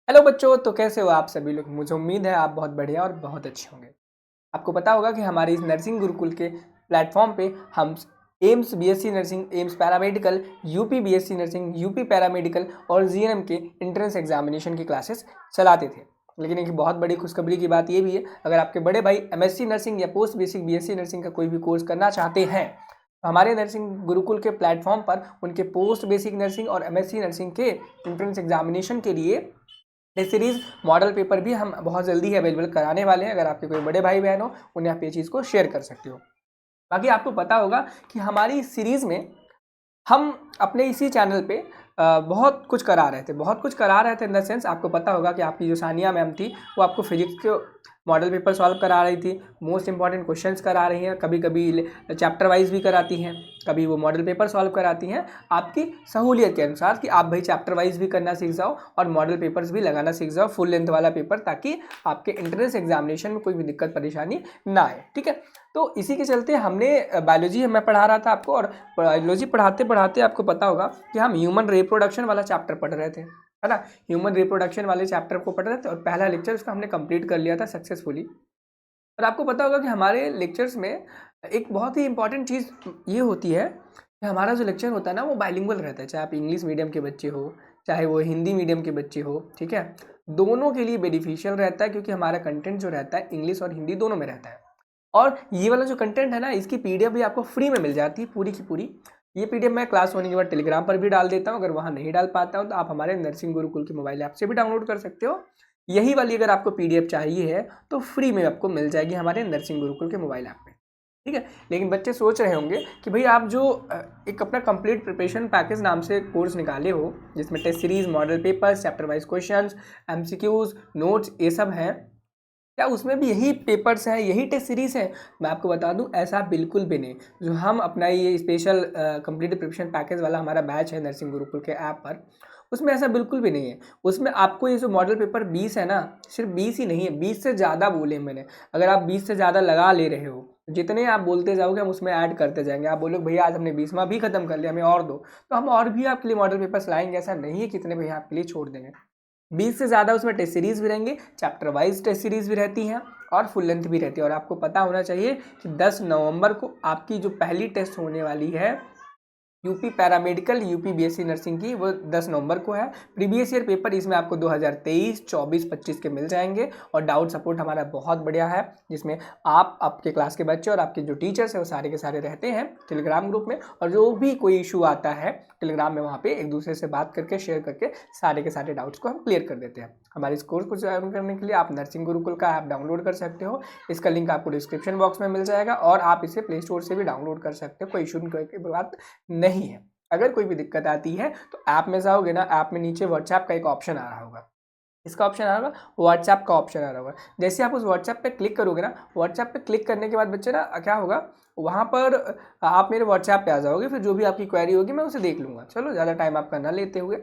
Hello बच्चों, तो कैसे हो आप सभी लोग। मुझे उम्मीद है आप बहुत बढ़िया और बहुत अच्छे होंगे। आपको पता होगा कि हमारे इस नर्सिंग गुरुकुल के प्लेटफॉर्म पे हम AIIMS BSc nursing, AIIMS paramedical, UP BSc nursing, UP paramedical और जीएनएम के एंट्रेंस एग्जामिनेशन की क्लासेस चलाते थे। लेकिन एक बहुत बड़ी खुशखबरी की बात ये भी है, अगर आपके बड़े भाई एमएससी नर्सिंग या पोस्ट बेसिक बीएससी नर्सिंग का कोई भी कोर्स करना चाहते हैं तो हमारे नर्सिंग गुरुकुल के प्लेटफॉर्म पर उनके पोस्ट बेसिक नर्सिंग और एमएससी नर्सिंग के एंट्रेंस एग्जामिनेशन के लिए टेस्ट सीरीज मॉडल पेपर भी हम बहुत जल्दी ही अवेलेबल कराने वाले हैं। अगर आपके कोई बड़े भाई बहन हो उन्हें आप ये चीज़ को शेयर कर सकते हो। बाकी आपको पता होगा कि हमारी इस सीरीज़ में हम अपने इसी चैनल पे बहुत कुछ करा रहे थे, इन द सेंस आपको पता होगा कि आपकी जो सानिया मैम थी वो आपको फिजिक्स के मॉडल पेपर सॉल्व करा रही थी, मोस्ट इंपॉर्टेंट क्वेश्चंस करा रही हैं, कभी कभी चैप्टर वाइज भी कराती हैं, कभी वो मॉडल पेपर सॉल्व कराती हैं आपकी सहूलियत के अनुसार कि आप भाई चैप्टर वाइज भी करना सीख जाओ और मॉडल पेपर्स भी लगाना सीख जाओ, फुल लेंथ वाला पेपर, ताकि आपके एंट्रेंस एग्जामिनेशन में कोई भी दिक्कत परेशानी ना आए। ठीक है, तो इसी के चलते हमने बायोलॉजी मैं पढ़ा रहा था आपको, और बायोलॉजी पढ़ाते पढ़ाते आपको पता होगा कि हम ह्यूमन रिप्रोडक्शन वाला चैप्टर पढ़ रहे थे, है ना। ह्यूमन रिप्रोडक्शन वाले चैप्टर को पढ़ रहे थे और पहला लेक्चर उसका हमने कंप्लीट कर लिया था सक्सेसफुली। और आपको पता होगा कि हमारे लेक्चर्स में एक बहुत ही इंपॉर्टेंट चीज़ ये होती है कि हमारा जो लेक्चर होता है ना वो बाइलिंगुअल रहता है, चाहे आप इंग्लिश मीडियम के बच्चे हो चाहे वो हिंदी मीडियम के बच्चे हो। ठीक है, दोनों के लिए बेनिफिशियल रहता है क्योंकि हमारा कंटेंट जो रहता है इंग्लिश और हिंदी दोनों में रहता है। और ये वाला जो कंटेंट है ना, इसकी पीडीएफ भी आपको फ्री में मिल जाती है पूरी की पूरी। ये पीडीएफ मैं क्लास होने के बाद टेलीग्राम पर भी डाल देता हूँ, अगर वहाँ नहीं डाल पाता हूँ तो आप हमारे नर्सिंग गुरुकुल के मोबाइल ऐप से भी डाउनलोड कर सकते हो। यही वाली अगर आपको पीडीएफ चाहिए है तो फ्री में आपको मिल जाएगी हमारे नर्सिंग गुरुकुल के मोबाइल ऐप में। ठीक है, लेकिन बच्चे सोच रहे होंगे कि भाई आप जो एक अपना कंप्लीट प्रिपरेशन पैकेज नाम से कोर्स निकाले हो जिसमें test series, model papers, chapter wise questions, MCQs, notes, ये सब हैं, क्या उसमें भी यही पेपर्स हैं, यही टेस्ट सीरीज है? मैं आपको बता दूं ऐसा बिल्कुल भी नहीं। जो हम अपना ये स्पेशल कंप्लीट प्रिपरेशन पैकेज वाला हमारा बैच है नर्सिंग गुरुकुल के ऐप पर, उसमें ऐसा बिल्कुल भी नहीं है। उसमें आपको ये जो मॉडल पेपर 20 है ना, सिर्फ 20 ही नहीं है, 20 से ज़्यादा बोले मैंने। अगर आप 20 से ज़्यादा लगा ले रहे हो, जितने आप बोलते जाओगे हम उसमें ऐड करते जाएंगे। आप बोलोगे भैया आज हमने 20वां भी खत्म कर लिया, हमें और दो, तो हम और भी आपके लिए मॉडल पेपर्स लाएंगे। ऐसा नहीं है कितने भैया आपके लिए छोड़ देंगे। 20 से ज़्यादा उसमें टेस्ट सीरीज भी रहेंगे, चैप्टर वाइज टेस्ट सीरीज भी रहती हैं और फुल लेंथ भी रहती है। और आपको पता होना चाहिए कि 10 नवंबर को आपकी जो पहली टेस्ट होने वाली है UP paramedical, UP BSc nursing की, वो 10 नवंबर को है। प्रीवियस ईयर पेपर इसमें आपको 2023, 24, 25 के मिल जाएंगे। और डाउट सपोर्ट हमारा बहुत बढ़िया है जिसमें आप, आपके क्लास के बच्चे और आपके जो टीचर्स हैं वो सारे के सारे रहते हैं टेलीग्राम ग्रुप में। और जो भी कोई इशू आता है टेलीग्राम में, वहाँ पे एक दूसरे से बात करके, शेयर करके सारे के सारे डाउट्स को हम क्लियर कर देते हैं। हमारे इस कोर्स को ज्वाइन करने के लिए आप नर्सिंग गुरुकुल का ऐप डाउनलोड कर सकते हो। इसका लिंक आपको डिस्क्रिप्शन बॉक्स में मिल जाएगा और आप इसे प्ले स्टोर से भी डाउनलोड कर सकते हो। कोई इशू की बात नहीं है। अगर कोई भी दिक्कत आती है तो ऐप में जाओगे ना, ऐप में नीचे व्हाट्सएप का एक ऑप्शन आ रहा होगा, इसका ऑप्शन आ रहा होगा, व्हाट्सएप का ऑप्शन आ रहा होगा। जैसे आप उस व्हाट्सएप पे क्लिक करोगे ना, व्हाट्सएप पे क्लिक करने के बाद बच्चे ना क्या होगा, वहाँ पर आप मेरे व्हाट्सएप पे आ जाओगे, फिर जो भी आपकी क्वेरी होगी मैं उसे देख लूँगा। चलो ज़्यादा टाइम आपका ना लेते हुए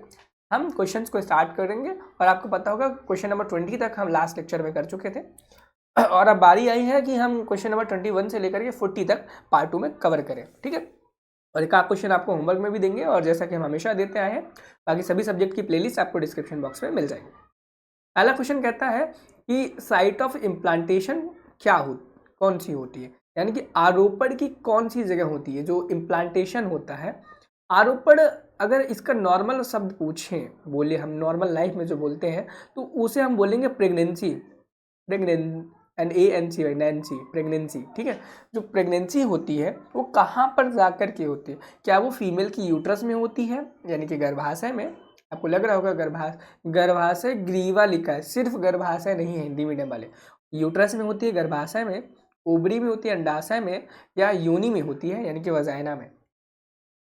हम क्वेश्चंस को स्टार्ट करेंगे। और आपको पता होगा क्वेश्चन नंबर 20 तक हम लास्ट लेक्चर में कर चुके थे और अब बारी आई है कि हम क्वेश्चन नंबर 21 से लेकर के 40 तक पार्ट 2 में कवर करें। ठीक है, और एक आध क्वेश्चन आपको होमवर्क में भी देंगे और जैसा कि हम हमेशा देते आए हैं, बाकी सभी सब्जेक्ट की प्लेलिस्ट आपको डिस्क्रिप्शन बॉक्स में मिल जाएगी। पहला क्वेश्चन कहता है कि साइट ऑफ इम्प्लांटेशन क्या हो, कौन सी होती है, यानी कि आरोपण की कौन सी जगह होती है जो इम्प्लांटेशन होता है। आरोपण अगर इसका नॉर्मल शब्द पूछें, बोले हम नॉर्मल लाइफ में जो बोलते हैं तो उसे हम बोलेंगे प्रेगनेंसी, NANC, नैन्सी, प्रेगनेंसी। ठीक है, जो प्रेगनेंसी होती है वो कहाँ पर जाकर के होती है? क्या वो फीमेल की यूट्रस में होती है, यानी कि गर्भाशय में? आपको लग रहा होगा गर्भाशय ग्रीवा लिखा है, सिर्फ गर्भाशय नहीं है हिंदी मीडियम वाले। यूट्रस में होती है, गर्भाशय में, ओवरी में होती है, अंडाशय में, या योनि में होती है यानी कि वजाइना में।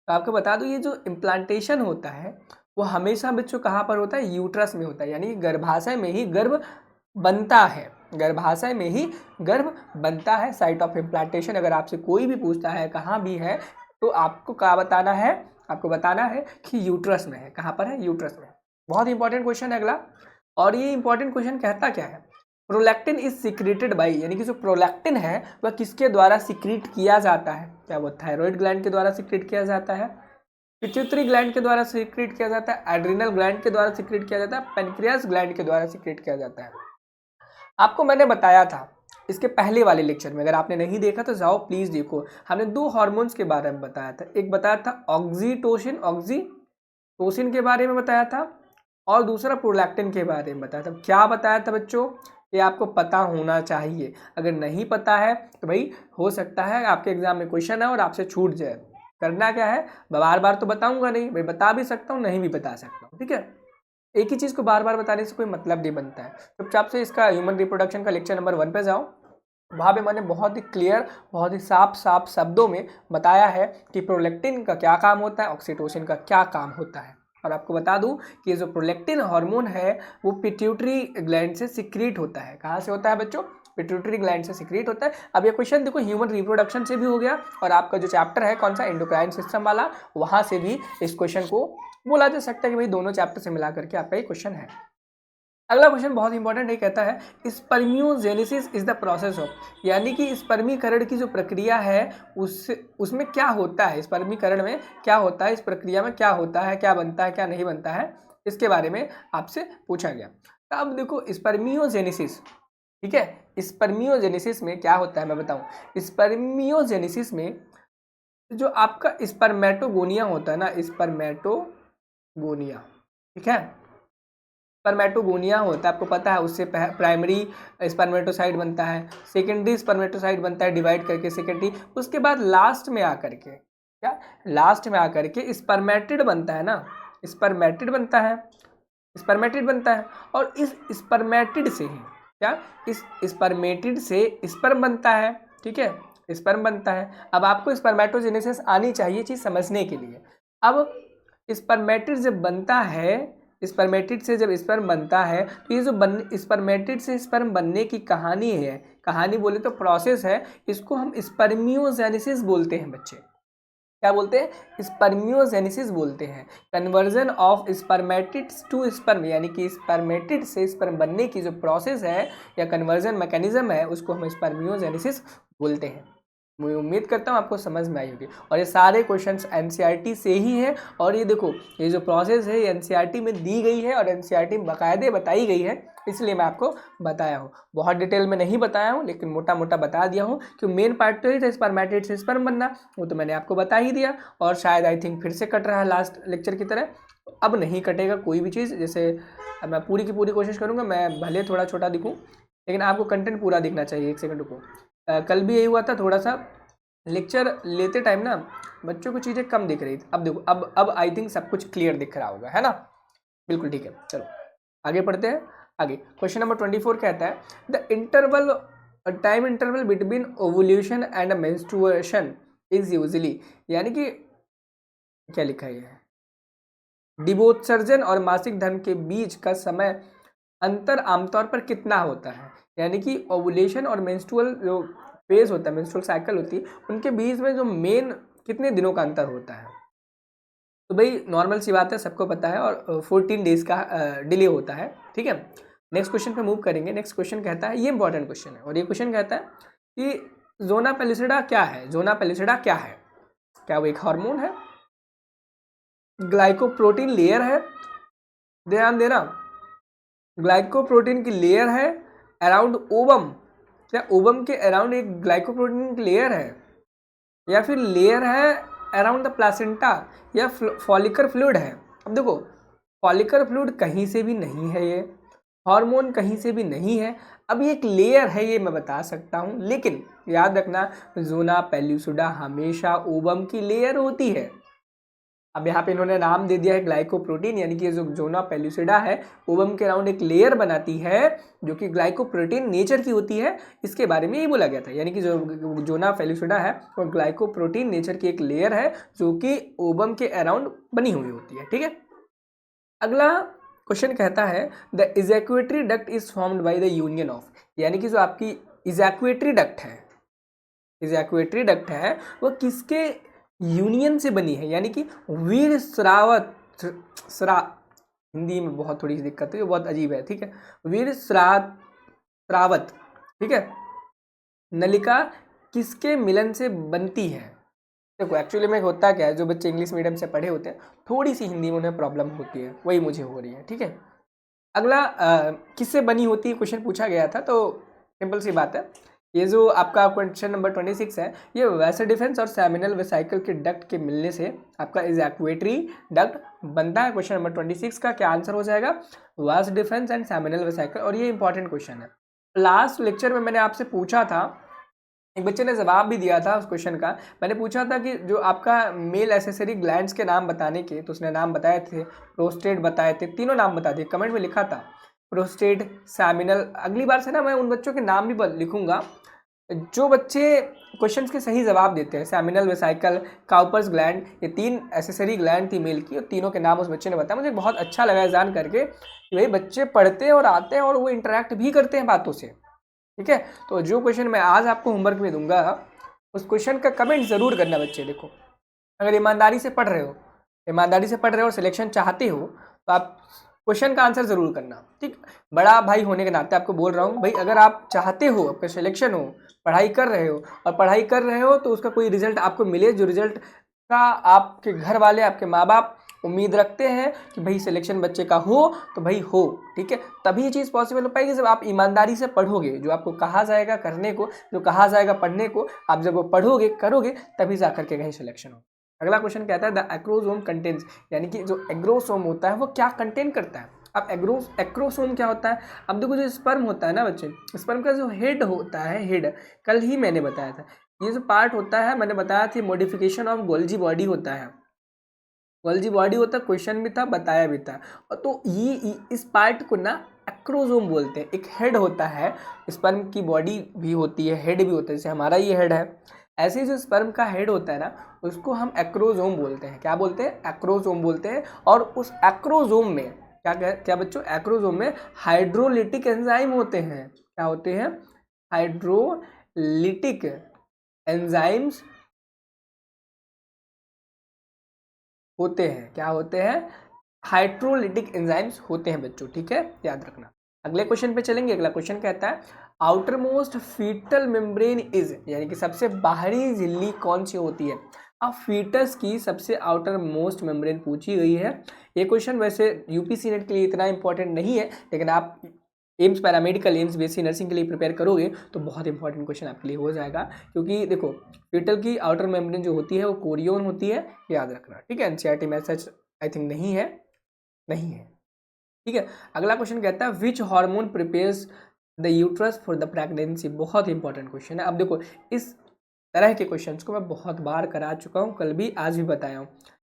तो आपको बता दूं ये जो इम्प्लांटेशन होता है वो हमेशा बच्चों कहाँ पर होता है? यूट्रस में होता है, यानी गर्भाशय में ही गर्भ बनता है, गर्भाशय में ही गर्भ बनता है। साइट ऑफ इम्प्लांटेशन अगर आपसे कोई भी पूछता है कहाँ भी है तो आपको क्या बताना है? आपको बताना है कि यूट्रस में है। कहाँ पर है? यूट्रस में। बहुत इंपॉर्टेंट क्वेश्चन है अगला। और ये इंपॉर्टेंट क्वेश्चन कहता क्या है? प्रोलैक्टिन इज सिक्रेटेड बाई, यानी कि जो प्रोलैक्टिन है वह किसके द्वारा सिक्रीट किया जाता है? क्या वो थायराइड ग्लैंड के द्वारा सिक्रीट किया जाता है? पिट्यूटरी ग्लैंड के द्वारा सीक्रेट किया जाता है, एड्रिनल ग्लैंड के द्वारा सीक्रेट किया जाता है, पेनक्रियास ग्लैंड के द्वारा सीक्रेट किया जाता है। आपको मैंने बताया था इसके पहले वाले लेक्चर में, अगर आपने नहीं देखा तो जाओ प्लीज देखो। हमने दो हार्मोन्स के बारे में बताया था, एक बताया था ऑक्सीटोसिन, ऑक्सीटोसिन के बारे में बताया था, और दूसरा प्रोलैक्टिन के बारे में बताया था। क्या बताया था बच्चों, ये आपको पता होना चाहिए। अगर नहीं पता है तो भाई हो सकता है आपके एग्जाम में क्वेश्चन है और आपसे छूट जाए। करना क्या है, बार बार तो बताऊंगा नहीं भाई, बता भी सकता हूँ नहीं भी बता सकता हूँ, ठीक है। एक ही चीज़ को बार बार बताने से कोई मतलब नहीं बनता है। चुपचाप से इसका ह्यूमन रिप्रोडक्शन का लेक्चर नंबर 1 पे जाओ, वहाँ पे मैंने बहुत ही क्लियर, बहुत ही साफ शब्दों में बताया है कि प्रोलैक्टिन का क्या काम होता है, ऑक्सीटोसिन का क्या काम होता है। और आपको बता दूं कि ये जो प्रोलैक्टिन हार्मोन है वो पिट्यूटरी ग्लैंड से सिक्रीट होता है। कहाँ से होता है बच्चों, पिट्यूटरी ग्लैंड से सिक्रीट होता है। अब ये क्वेश्चन देखो ह्यूमन रिप्रोडक्शन से भी हो गया, और आपका जो चैप्टर है कौन सा, एंडोक्राइन सिस्टम वाला, वहाँ से भी इस क्वेश्चन को बोला जा सकता है कि भाई दोनों चैप्टर से मिला करके आपका ये क्वेश्चन है। अगला क्वेश्चन बहुत इंपॉर्टेंट है, कहता है spermiogenesis is the process of, यानी कि स्पर्मीकरण की जो प्रक्रिया है उसमें क्या होता है, स्पर्मीकरण में क्या होता है, इस प्रक्रिया में क्या होता है, क्या बनता है क्या नहीं बनता है, इसके बारे में आपसे पूछा गया। तो अब देखो स्पर्मियोजेनेसिस, ठीक है, स्पर्मियोजेनेसिस में क्या होता है मैं बताऊं। स्पर्मियोजेनेसिस में जो आपका स्पर्मेटोगोनिया होता है ना, स्पर्मेटोगोनिया, ठीक है, स्पर्मेटोगोनिया होता है, आपको पता है, उससे प्राइमरी स्पर्मेटोसाइट बनता है, सेकेंडरी स्पर्मेटोसाइट बनता है डिवाइड करके सेकेंडरी, उसके बाद लास्ट में आकर के क्या, लास्ट में आकर के स्पर्मेटिड बनता है ना, स्पर्मेटिड बनता है, स्पर्मेटिड बनता है। और इस स्पर्मेटिड से ही क्या, इस स्पर्मेटिड से स्पर्म बनता है, ठीक है, स्पर्म बनता है। अब आपको स्पर्मेटोजेनेसिस आनी चाहिए चीज समझने के लिए। अब स्पर्मेटिड जब बनता है, स्पर्मेटिड से जब स्पर्म बनता है, तो ये जो स्पर्मेटिड से स्पर्म बनने की कहानी है, कहानी बोले तो प्रोसेस है, इसको हम स्पर्मियोजेनेसिस बोलते हैं बच्चे। क्या बोलते हैं, स्पर्मियोजेनेसिस बोलते हैं। Conversion of spermatids to sperm, यानी कि स्पर्मेटिड से स्पर्म बनने की जो प्रोसेस है या कन्वर्जन मैकेनिज्म है, उसको हम स्पर्मियोजेनेसिस बोलते हैं। मैं उम्मीद करता हूँ आपको समझ में आई होगी। और ये सारे क्वेश्चंस एनसीईआरटी से ही है, और ये देखो ये जो प्रोसेस है ये एनसीईआरटी में दी गई है और एनसीईआरटी में बाकायदे बताई गई है, इसलिए मैं आपको बताया हूँ। बहुत डिटेल में नहीं बताया हूँ, लेकिन मोटा मोटा बता दिया हूँ कि मेन पार्ट तो ही था स्पर्मेटिड से स्पर्म बनना, वो तो मैंने आपको बता ही दिया। और शायद आई थिंक फिर से कट रहा है लास्ट लेक्चर की तरह, अब नहीं कटेगा कोई भी चीज़। जैसे अब मैं पूरी की पूरी कोशिश करूँगा, मैं भले थोड़ा छोटा दिखूँ लेकिन आपको कंटेंट पूरा दिखना चाहिए। एक सेकंड रुको, कल भी यही हुआ था, थोड़ा सा लेक्चर लेते टाइम ना बच्चों को चीज़ें कम दिख रही थी। अब देखो अब आई थिंक सब कुछ क्लियर दिख रहा होगा, है ना, बिल्कुल ठीक है। चलो आगे पढ़ते हैं। आगे क्वेश्चन नंबर 24 कहता है the interval, time interval between ovulation and menstruation is usually, यानी कि क्या लिखा है, डिवोत्सर्जन और मासिक धर्म के बीच का समय अंतर आमतौर पर कितना होता है। यानी कि ओवुलेशन और मेंस्ट्रुअल जो फेज होता है, मेंस्ट्रुअल साइकिल होती है, उनके बीच में जो मेन कितने दिनों का अंतर होता है। तो भाई नॉर्मल सी बात है, सबको पता है, और 14 डेज का डिले होता है, ठीक है। नेक्स्ट क्वेश्चन पे मूव करेंगे। नेक्स्ट क्वेश्चन कहता है, ये इंपॉर्टेंट क्वेश्चन है, और ये क्वेश्चन कहता है कि जोना पेलिसिडा क्या है। जोना पेलिसिडा क्या है, क्या वो एक हार्मोन है, ग्लाइकोप्रोटीन लेयर है, ध्यान देना, ग्लाइकोप्रोटीन की लेयर है अराउंड ओवम, क्या ओवम के अराउंड एक ग्लाइकोप्रोटीन की लेयर है, या फिर लेयर है अराउंड द प्लासेंटा, या फॉलिकल फ्लूइड है। अब देखो फॉलिकल फ्लूइड कहीं से भी नहीं है, ये हार्मोन कहीं से भी नहीं है। अब ये एक लेयर है, ये मैं बता सकता हूँ, लेकिन याद रखना जोना पेल्यूसिडा हमेशा ओवम की लेयर होती है। अब यहाँ पे इन्होंने नाम दे दिया है ग्लाइकोप्रोटीन, यानी कि जो जोना पेल्यूसिडा है ओवम के अराउंड एक लेयर बनाती है जो कि ग्लाइकोप्रोटीन नेचर की होती है, इसके बारे में यही बोला गया था। यानी कि जो जोना पेल्यूसिडा है वो ग्लाइकोप्रोटीन नेचर की एक लेयर है जो कि ओवम के अराउंड बनी हुई होती है, ठीक है। अगला क्वेश्चन कहता है the ejaculatory duct is formed by the union of, यानी कि जो आपकी इजैक्यूएटरी डक्ट है, इजैक्यूएटरी डक्ट है वो किसके यूनियन से बनी है। यानी कि वीर स्रावत हिंदी में बहुत थोड़ी सी दिक्कत है, बहुत अजीब है, ठीक है। वीर स्रावत, ठीक है, नलिका किसके मिलन से बनती है। देखो एक्चुअली में होता क्या है, जो बच्चे इंग्लिश मीडियम से पढ़े होते हैं थोड़ी सी हिंदी में उन्हें प्रॉब्लम होती है, वही मुझे हो रही है। ठीक है, अगला किससे बनी होती है क्वेश्चन पूछा गया था, तो सिंपल सी बात है, ये जो आपका क्वेश्चन नंबर 26 है, ये वैसे डिफेंस और सेमिनल वेसाइकल के डक्ट के मिलने से आपका इजैक्वेटरी डक्ट बनता है। क्वेश्चन नंबर 26 का क्या आंसर हो जाएगा, वास डिफेंस एंड सेमिनल वेसाइकल। और ये इंपॉर्टेंट क्वेश्चन है, लास्ट लेक्चर में मैंने आपसे पूछा था, एक बच्चे ने जवाब भी दिया था उस क्वेश्चन का। मैंने पूछा था कि जो आपका मेल एसेसरी ग्लैंड्स के नाम बताने के, तो उसने नाम बताए थे, प्रोस्टेट बताए थे, तीनों नाम बता दिए, कमेंट में लिखा था प्रोस्टेट, सैमिनल। अगली बार से ना मैं उन बच्चों के नाम भी लिखूंगा जो बच्चे क्वेश्चंस के सही जवाब देते हैं। सैमिनल वेसाइकल, काउपर्स ग्लैंड, ये 3 एसेसरी ग्लैंड थी मेल की, और तीनों के नाम उस बच्चे ने बताया। मुझे बहुत अच्छा लगा जान करके कि भाई बच्चे पढ़ते हैं और आते हैं और वो इंटरेक्ट भी करते हैं बातों से। ठीक है, तो जो क्वेश्चन मैं आज आपको होमवर्क में दूंगा उस क्वेश्चन का कमेंट जरूर करना बच्चे। देखो, अगर ईमानदारी से पढ़ रहे हो, ईमानदारी से पढ़ रहे हो और सिलेक्शन चाहते हो, तो आप क्वेश्चन का आंसर जरूर करना। ठीक, बड़ा भाई होने के नाते आपको बोल रहा हूँ भाई, अगर आप चाहते हो, आपका सिलेक्शन हो, पढ़ाई कर रहे हो, और पढ़ाई कर रहे हो तो उसका कोई रिजल्ट आपको मिले, जो रिजल्ट का आपके घर वाले, आपके माँ बाप उम्मीद रखते हैं कि भाई सिलेक्शन बच्चे का हो, तो भाई हो। ठीक है, तभी ये चीज़ पॉसिबल हो पाएगी जब आप ईमानदारी से पढ़ोगे। जो आपको कहा जाएगा करने को, जो कहा जाएगा पढ़ने को, आप जब वो पढ़ोगे करोगे तभी जा करके कहीं सिलेक्शन हो। अगला क्वेश्चन कहता है द एक्रोसोम कंटेन्स, यानी कि जो एग्रोसोम होता है वो क्या कंटेन करता है। अब एक्रोसोम क्या होता है, अब देखो जो स्पर्म होता है ना बच्चे, स्पर्म का जो हेड होता है, हेड कल ही मैंने बताया था, ये जो पार्ट होता है मैंने बताया था, मॉडिफिकेशन ऑफ गोल्जी बॉडी होता है। गोल्जी बॉडी होता है, क्वेश्चन भी था, बताया भी था। और तो ये इस पार्ट को ना एक्रोसोम बोलते हैं। एक हेड होता है, स्पर्म की बॉडी भी होती है, हेड भी होता है, जैसे हमारा ये हेड है, ऐसे ही जो स्पर्म का हेड होता है ना, उसको हम एक्रोसोम बोलते हैं। क्या बोलते हैं, एक्रोसोम बोलते हैं। और उस एक्रोसोम में क्या बच्चों, एक्रोसोम में हाइड्रोलिटिक एंजाइम होते हैं। क्या होते हैं, हाइड्रोलिटिक एंजाइम्स होते हैं। क्या होते हैं, हाइड्रोलिटिक एंजाइम्स होते हैं बच्चों। ठीक है, याद रखना। अगले क्वेश्चन पे चलेंगे। अगला क्वेश्चन कहता है outer most foetal membrane is, यानी कि सबसे बाहरी झिल्ली कौन सी होती है। अब फीटस की सबसे आउटर मोस्ट मेम्ब्रेन पूछी गई है। ये क्वेश्चन वैसे यूपीसी नेट के लिए इतना इंपॉर्टेंट नहीं है, लेकिन आप AIIMS paramedical, AIIMS BSc nursing के लिए प्रिपेयर करोगे तो बहुत इंपॉर्टेंट क्वेश्चन आपके लिए हो जाएगा। क्योंकि देखो फीटल की आउटर मेम्ब्रेन जो होती है वो कोरियोन होती है, याद रखना। ठीक है, एनसीईआरटी में सच आई थिंक नहीं है, नहीं है। ठीक है, अगला क्वेश्चन कहता है which hormone prepares the uterus for the pregnancy. बहुत इंपॉर्टेंट क्वेश्चन है। अब देखो इस तरह के क्वेश्चंस को मैं बहुत बार करा चुका हूँ, कल भी आज भी बताया हूँ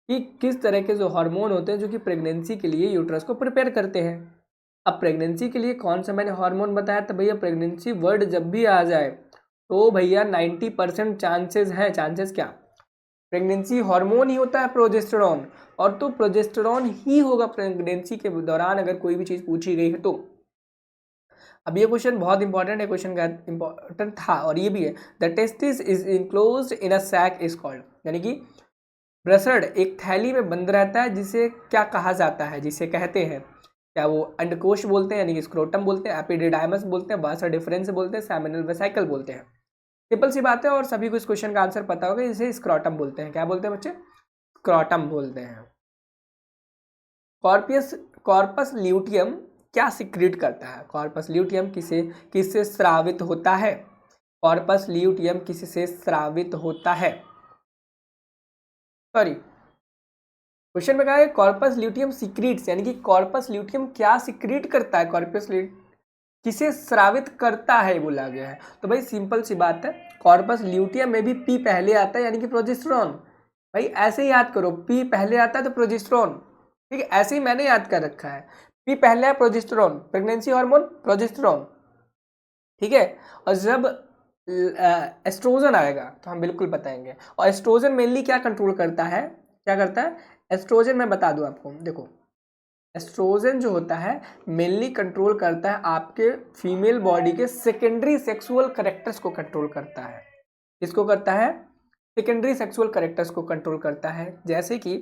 कि किस तरह के जो हार्मोन होते हैं जो कि प्रेगनेंसी के लिए यूट्रस को प्रिपेयर करते हैं। अब प्रेगनेंसी के लिए कौन सा मैंने हार्मोन बताया था भैया, प्रेगनेंसी वर्ड जब भी आ जाए तो भैया 90% चांसेस हैं, चांसेस क्या, प्रेगनेंसी हार्मोन ही होता है प्रोजेस्टेरॉन, और तो प्रोजेस्टेरॉन ही होगा प्रेगनेंसी के दौरान अगर कोई भी चीज़ पूछी गई है तो। अब ये क्वेश्चन बहुत इंपॉर्टेंट है, क्वेश्चन का इंपॉर्टेंट था, और ये भी है the testis is enclosed in a sac is called, यानी कि ब्रसड एक थैली में बंद रहता है, जिसे क्या कहा जाता है, जिसे कहते हैं, क्या वो अंडकोश बोलते हैं यानी कि स्क्रोटम बोलते हैं, एपिडिडाइमस बोलते हैं, वासा डिफरेंस बोलते हैं, सेमिनल वेसाइकल बोलते हैं। सिंपल सी बात है और सभी को इस क्वेश्चन का आंसर पता होगा, इसे स्क्रोटम बोलते हैं। क्या बोलते हैं बच्चे, स्क्रोटम बोलते हैं। कॉर्पियस कॉर्पस ल्यूटियम क्या सिक्रीट करता है, कॉर्पस ल्यूटियम किससे स्रावित होता है, कॉर्पस ल्यूटियम किससे स्रावित होता है, सॉरी क्वेश्चन में कहा है कॉर्पस ल्यूटियम सिक्रीट्स, यानी कि कॉर्पस ल्यूटियम क्या सिक्रीट करता है, कॉर्पस किसे स्रावित करता है बोला गया है। तो भाई सिंपल सी बात है, कॉर्पस ल्यूटियम में भी पी पहले आता है यानी कि प्रोजेस्टेरॉन। भाई ऐसे ही याद करो, पी पहले आता है तो प्रोजेस्टेरॉन। ठीक है, ऐसे ही मैंने याद कर रखा है, पी पहले है प्रोजेस्टेरॉन, प्रेगनेंसी हार्मोन प्रोजेस्टेरॉन। ठीक है, और जब एस्ट्रोजन आएगा तो हम बिल्कुल बताएंगे। और एस्ट्रोजन मेनली क्या कंट्रोल करता है, क्या करता है एस्ट्रोजन, मैं बता दूं आपको। देखो एस्ट्रोजन जो होता है मेनली कंट्रोल करता है आपके फीमेल बॉडी के सेकेंडरी सेक्सुअल करेक्टर्स को कंट्रोल करता है। किसको करता है, सेकेंडरी सेक्सुअल करेक्टर्स को कंट्रोल करता है। जैसे कि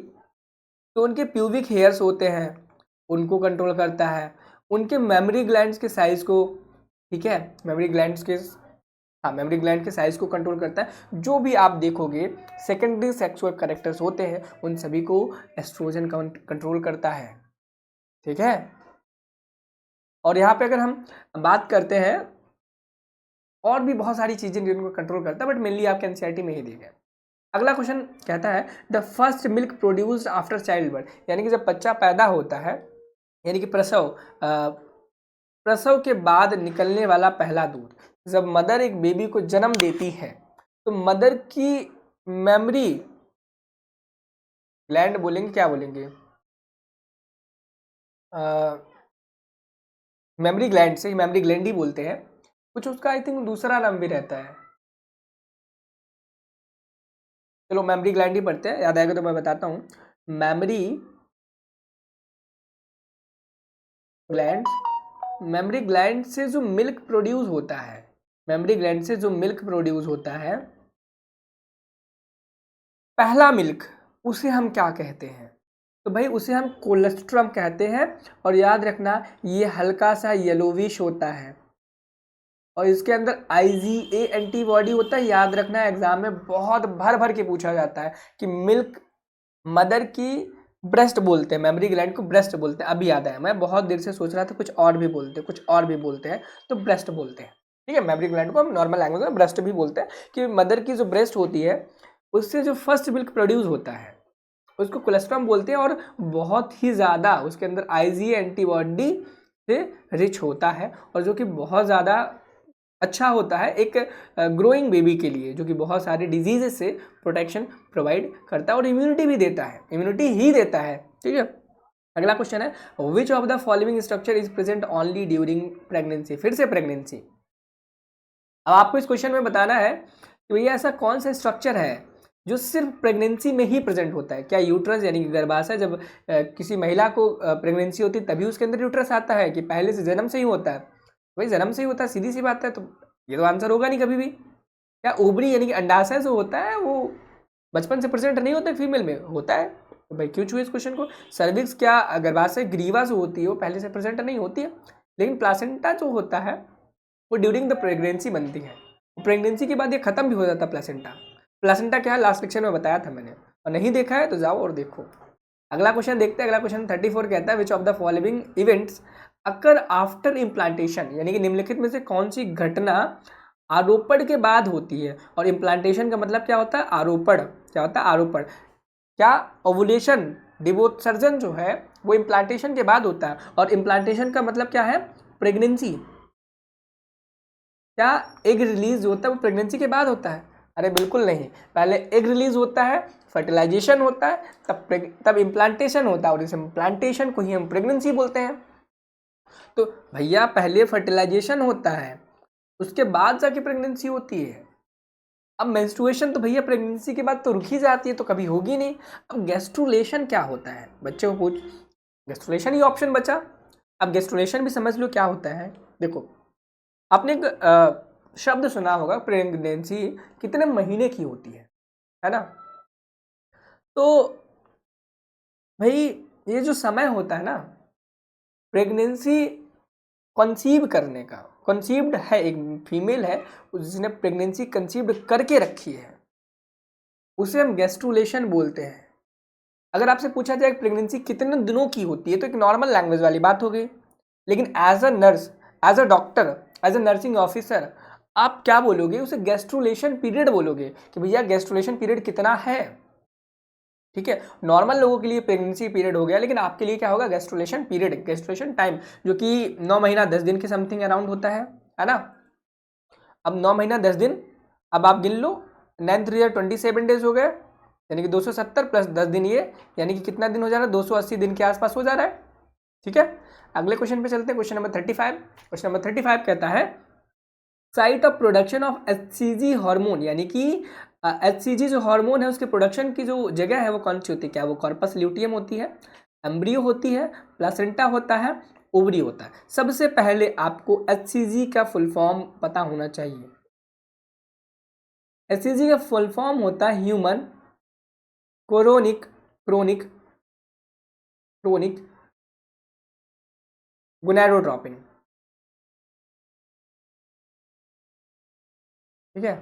तो उनके प्यूबिक हेयर्स होते हैं उनको कंट्रोल करता है, उनके मेमोरी ग्लैंड्स के साइज को, ठीक है, मेमोरी ग्लैंड्स के हाँ, मेमोरी ग्लैंड के साइज को कंट्रोल करता है। जो भी आप देखोगे सेकेंडरी सेक्सुअल कैरेक्टर्स होते हैं उन सभी को एस्ट्रोजन कंट्रोल करता है, ठीक है। और यहाँ पे अगर हम बात करते हैं और भी बहुत सारी चीजें जिनको कंट्रोल करता है, बट मेनली आपके एनसीईआरटी में ही दिए गए। अगला क्वेश्चन कहता है the first milk produced after child birth, यानी कि जब बच्चा पैदा होता है, यानी कि प्रसव के बाद निकलने वाला पहला दूध, जब मदर एक बेबी को जन्म देती है तो मदर की मेमोरी ग्लैंड बोलेंगे, क्या बोलेंगे, मेमोरी ग्लैंड से, मेमोरी ग्लैंड ही बोलते हैं, कुछ उसका आई थिंक दूसरा नाम भी रहता है। चलो मेमोरी ग्लैंड ही पढ़ते हैं, याद आएगा तो मैं बताता हूँ। मेमोरी ग्लैंड, मेमोरी ग्लैंड से जो मिल्क प्रोड्यूस होता है, मेमोरी ग्लैंड से जो मिल्क प्रोड्यूस होता है, पहला मिल्क, उसे हम क्या कहते हैं? तो भाई उसे हम कोलेस्ट्रम कहते हैं। और याद रखना ये हल्का सा येलोविश होता है और इसके अंदर IgA एंटीबॉडी होता है। याद रखना एग्जाम में बहुत भर भर के पूछा जाता है कि मिल्क मदर की ब्रेस्ट बोलते हैं, मेमोरी ग्लैंड को ब्रेस्ट बोलते हैं। अभी याद आया, मैं बहुत देर से सोच रहा था कुछ और भी बोलते हैं, कुछ और भी बोलते हैं, तो ब्रेस्ट बोलते हैं, ठीक है। मेमोरी ग्लैंड को हम नॉर्मल लैंग्वेज में ब्रेस्ट भी बोलते हैं कि मदर की जो ब्रेस्ट होती है उससे जो फर्स्ट मिल्क प्रोड्यूस होता है उसको कोलेस्ट्रॉम बोलते हैं। और बहुत ही ज़्यादा उसके अंदर IgA एंटीबॉडी से रिच होता है और जो कि बहुत ज़्यादा अच्छा होता है एक ग्रोइंग बेबी के लिए, जो कि बहुत सारे डिजीजेस से प्रोटेक्शन प्रोवाइड करता है और इम्यूनिटी भी देता है, इम्यूनिटी ही देता है, ठीक है। अगला क्वेश्चन है which of the following structure is present only during pregnancy, फिर से प्रेगनेंसी। अब आपको इस क्वेश्चन में बताना है कि भैया ऐसा कौन सा स्ट्रक्चर है जो सिर्फ प्रेगनेंसी में ही प्रेजेंट होता है। क्या यूट्रस यानी कि गर्भाशय, जब किसी महिला को प्रेगनेंसी होती है तभी उसके अंदर यूट्रस आता है कि पहले से जन्म से ही होता है? भाई जन्म से ही होता है, सीधी सी बात है, तो ये तो आंसर होगा नहीं कभी भी। क्या ओवरी यानी कि अंडाशय जो होता है वो बचपन से प्रेजेंट नहीं होता है, फीमेल में होता है। तो भाई क्यों छुए इस क्वेश्चन को? सर्विक्स क्या गर्भाशय ग्रीवा जो होती है वो पहले से प्रेजेंट नहीं होती है, लेकिन प्लासेंटा जो होता है वो ड्यूरिंग द प्रेगनेंसी बनती है। प्रेगनेंसी के बाद ये खत्म भी हो जाता है प्लासेंटा। प्लासेंटा क्या है लास्ट लेक्चर में बताया था मैंने, और नहीं देखा है तो जाओ और देखो। अगला क्वेश्चन देखते हैं। अगला क्वेश्चन 34 कहता है which of the following events occur after implantation, यानी कि निम्नलिखित में से कौन सी घटना आरोपण के बाद होती है। और इम्प्लांटेशन का मतलब क्या होता है? आरोपण। क्या होता है? आरोपण। क्या ओवुलेशन, डिवोत्सर्जन जो है वो इम्प्लांटेशन के बाद होता है, और इम्प्लांटेशन का मतलब क्या है? प्रेगनेंसी। क्या एग रिलीज होता है वो प्रेगनेंसी के बाद होता है? अरे बिल्कुल नहीं, पहले एग रिलीज होता है, फर्टिलाइजेशन होता है, तब इम्प्लांटेशन होता है, और इस इम्प्लांटेशन को ही हम प्रेगनेंसी बोलते हैं। तो भैया पहले फर्टिलाइजेशन होता है, उसके बाद जाके प्रेगनेंसी होती है। अब मेंस्ट्रुएशन तो भैया प्रेगनेंसी के बाद तो रुक ही जाती है, तो कभी होगी नहीं। अब गैस्ट्रुलेशन क्या होता है? बच्चे को पूछ, गैस्ट्रुलेशन ही ऑप्शन बचा। अब गैस्ट्रुलेशन भी समझ लो क्या होता है। देखो आपने एक शब्द सुना होगा, प्रेगनेंसी कितने महीने की होती है ना? तो भाई ये जो समय होता है ना प्रेगनेंसी कंसीव करने का, कंसीव्ड है, एक फीमेल है जिसने प्रेगनेंसी कंसीव्ड करके रखी है, उसे हम गैस्ट्रुलेशन बोलते हैं। अगर आपसे पूछा जाए प्रेगनेंसी कितने दिनों की होती है तो एक नॉर्मल लैंग्वेज वाली बात हो गई, लेकिन as a nurse, as a doctor, as a nursing officer आप क्या बोलोगे? उसे गैस्ट्रुलेशन पीरियड बोलोगे कि भैया गैस्ट्रुलेशन पीरियड कितना है, ठीक है। नॉर्मल लोगों के लिए प्रेगनेंसी पीरियड हो गया, लेकिन आपके लिए क्या होगा? गैस्ट्रुलेशन पीरियड, गैस्ट्रुलेशन टाइम, जो कि 9 महीना 10 दिन के समथिंग अराउंड होता है ना? अब 9 महीना 10 दिन, अब आप गिन लो, 9 3 27 डेज हो गए, यानी कि 270 प्लस 10 दिन ये, यानी कि कितना दिन हो जा रहा है? 280 दिन के आसपास हो जा रहा है, ठीक है। अगले क्वेश्चन पे चलते हैं, क्वेश्चन नंबर 35। क्वेश्चन नंबर 35 कहता है site of production of HCG hormone, यानी कि HCG जो हार्मोन है उसके प्रोडक्शन की जो जगह है वो कौन सी होती है? क्या वो कॉर्पस ल्यूटियम होती है, एम्ब्रियो होती है, प्लासेंटा होता है, ओवरी होता है? सबसे पहले आपको HCG का फुल फॉर्म पता होना चाहिए। HCG का फुल फॉर्म होता है human chronic chronic chronic gonadotropin. ठीक है।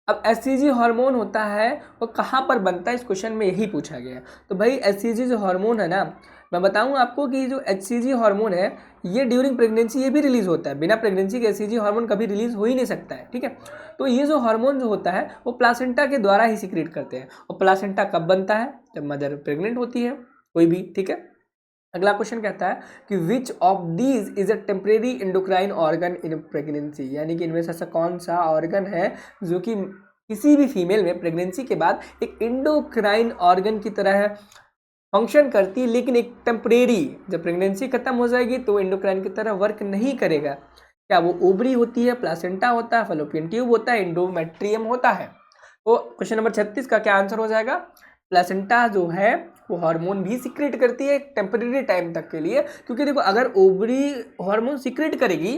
अब एचसीजी हार्मोन होता है वो कहाँ पर बनता है, इस क्वेश्चन में यही पूछा गया है। तो भाई एचसीजी जो हार्मोन है ना, मैं बताऊं आपको कि जो एचसीजी हार्मोन है ये ड्यूरिंग प्रेगनेंसी ये भी रिलीज होता है। बिना प्रेगनेंसी के एचसीजी हार्मोन कभी रिलीज हो ही नहीं सकता है। ठीक है, तो ये जो हार्मोन जो होता है वो प्लासेंटा के द्वारा ही सीक्रेट करते हैं। और प्लासेंटा कब बनता है, जब मदर प्रेग्नेंट होती है कोई भी। ठीक है, अगला क्वेश्चन कहता है कि which of these is a temporary endocrine organ in pregnancy, यानी कि इनमें से ऐसा कौन सा ऑर्गन है जो कि किसी भी फीमेल में प्रेगनेंसी के बाद एक एंडोक्राइन ऑर्गन की तरह फंक्शन करती है, लेकिन एक टेम्परेरी, जब प्रेगनेंसी खत्म हो जाएगी तो एंडोक्राइन की तरह वर्क नहीं करेगा। क्या वो ओवरी होती है, प्लासेंटा होता है, फैलोपियन ट्यूब होता है, एंडोमेट्रियम होता है? तो क्वेश्चन नंबर 36 का क्या आंसर हो जाएगा? प्लासेंटा जो है वो हार्मोन भी सीक्रेट करती है टेम्परेरी टाइम तक के लिए, क्योंकि देखो अगर ओवरी हार्मोन सीक्रेट करेगी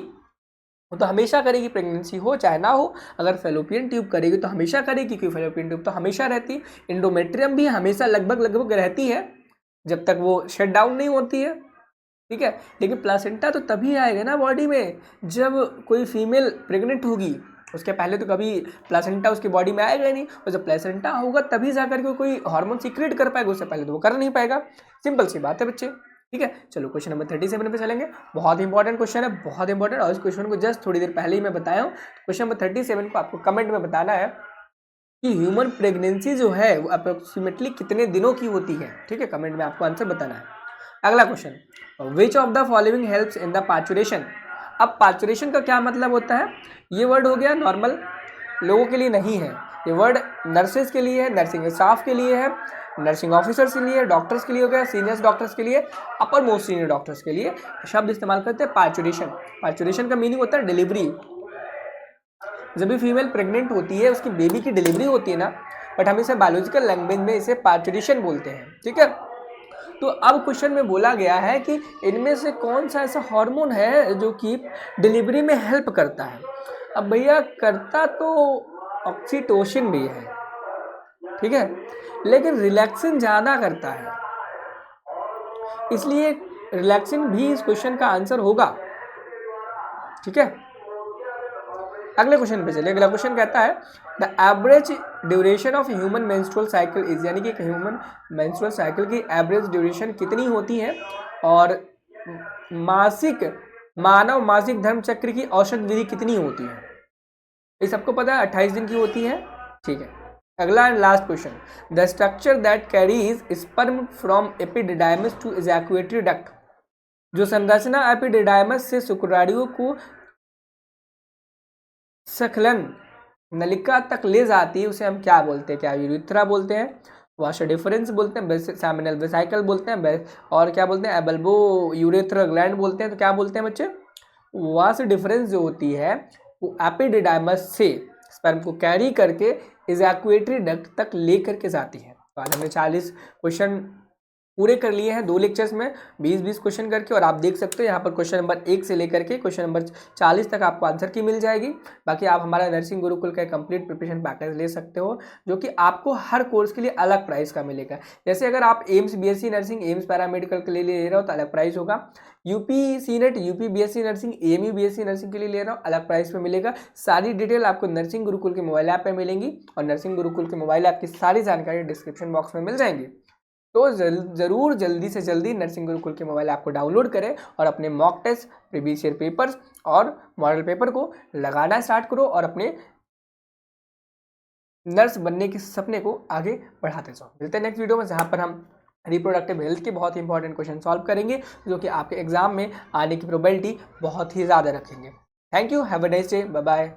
वो तो हमेशा करेगी, प्रेगनेंसी हो चाहे ना हो। अगर फेलोपियन ट्यूब करेगी तो हमेशा करेगी, क्योंकि फेलोपियन ट्यूब तो हमेशा रहती है। एंडोमेट्रियम भी हमेशा लगभग रहती है जब तक वो शट डाउन नहीं होती है। ठीक है, लेकिन प्लासेंटा तो तभी आएगा ना बॉडी में जब कोई फीमेल प्रेग्नेंट होगी। उसके पहले तो कभी प्लासेंटा उसकी बॉडी में आएगा ही नहीं, और जब प्लासेंटा होगा तभी जाकर के कोई हार्मोन सीक्रेट कर पाएगा, उससे पहले तो वो कर नहीं पाएगा। सिंपल सी बात है बच्चे। ठीक है, चलो क्वेश्चन नंबर 37 पे चलेंगे। बहुत इंपॉर्टेंट क्वेश्चन है, बहुत इंपॉर्टेंट, और इस क्वेश्चन को जस्ट थोड़ी देर पहले ही मैं बताया हूँ। क्वेश्चन नंबर 37 को आपको कमेंट में बताना है कि ह्यूमन प्रेगनेंसी जो है वो अप्रोक्सीमेटली कितने दिनों की होती है। ठीक है, कमेंट में आपको आंसर बताना है। अगला question, which of the following helps in the parturition. अब पार्चुरेशन का क्या मतलब होता है? ये वर्ड हो गया नॉर्मल लोगों के लिए नहीं है, ये वर्ड नर्सेज के लिए है, नर्सिंग स्टाफ के लिए है, नर्सिंग ऑफिसर्स के लिए, डॉक्टर्स के लिए हो गया, सीनियर्स डॉक्टर्स के लिए, अपर मोस्ट सीनियर डॉक्टर्स के लिए शब्द इस्तेमाल करते हैं पार्चुरेशन। पार्चुरेशन का मीनिंग होता है डिलीवरी। जब भी फीमेल प्रेग्नेंट होती है उसकी बेबी की डिलीवरी होती है ना, बट हम इसे बायोलॉजिकल लैंग्वेज में इसे पार्चुरेशन बोलते हैं। ठीक है, तो अब क्वेश्चन में बोला गया है कि इनमें से कौन सा ऐसा हार्मोन है जो कि डिलीवरी में हेल्प करता है। अब भैया करता तो ऑक्सीटोसिन भी है, ठीक है, लेकिन रिलैक्सिन ज़्यादा करता है, इसलिए रिलैक्सिन भी इस क्वेश्चन का आंसर होगा। ठीक है, अगले क्वेश्चन पे चलिए। अगला क्वेश्चन कहता है the average duration of human menstrual cycle is, यानी कि ह्यूमन मेंस्ट्रुअल साइकिल की एवरेज ड्यूरेशन कितनी होती है, और मानव मासिक धर्म चक्र की औसत विधि कितनी होती है? ये सबको पता है 28 दिन की होती है। ठीक है, अगला and last question, the structure that carries sperm from epididymis to ejaculatory duct, जो संरचना एपिडिडाइमस से शुक्राणुओं को स्खलन नलिका तक ले जाती है उसे हम क्या बोलते हैं? क्या यूरिथ्रा बोलते हैं, वाशर डिफरेंस बोलते हैं, सेमिनल वेसिकल बोलते हैं, और क्या बोलते हैं एबल्बो यूरेथ्रल ग्लैंड बोलते हैं। तो क्या बोलते हैं बच्चे? वाशर डिफरेंस जो होती है वो एपिडिडाइमस से स्पर्म को कैरी करके इजैक्यूएटरी डक्ट तक ले करके जाती है। तो आज हमने 40 क्वेश्चन पूरे कर लिए हैं 2 लेक्चर्स में, 20-20 क्वेश्चन करके, और आप देख सकते हो यहाँ पर क्वेश्चन नंबर 1 से लेकर के क्वेश्चन नंबर 40 तक आपको आंसर की मिल जाएगी। बाकी आप हमारा नर्सिंग गुरुकुल का कंप्लीट प्रिपरेशन पैकेज ले सकते हो, जो कि आपको हर कोर्स के लिए अलग प्राइस का मिलेगा। जैसे अगर आप AIIMS BSc nursing, AIIMS paramedical के लिए ले रहे हो तो अलग प्राइस होगा, UP senate, UP BSc nursing, AMU BSc nursing के लिए ले रहा हूँ अलग प्राइस पे मिलेगा। सारी डिटेल आपको नर्सिंग गुरुकुल के मोबाइल ऐप पे मिलेंगी, और नर्सिंग गुरुकुल के मोबाइल ऐप की सारी जानकारी डिस्क्रिप्शन बॉक्स में मिल जाएंगी। तो ज़रूर जल्दी से जल्दी नर्सिंग गुरुकुल के मोबाइल ऐप को डाउनलोड करें और अपने mock test, previous year papers और मॉडल पेपर को लगाना स्टार्ट करो, और अपने नर्स बनने के सपने को आगे बढ़ाते जाओ। मिलते हैं नेक्स्ट वीडियो में, जहाँ पर हम रिप्रोडक्टिव हेल्थ के बहुत इंपॉर्टेंट क्वेश्चन सॉल्व करेंगे, जो कि आपके एग्जाम में आने की प्रोबेबिलिटी बहुत ही ज़्यादा रखेंगे। Thank you, have a nice day, bye bye.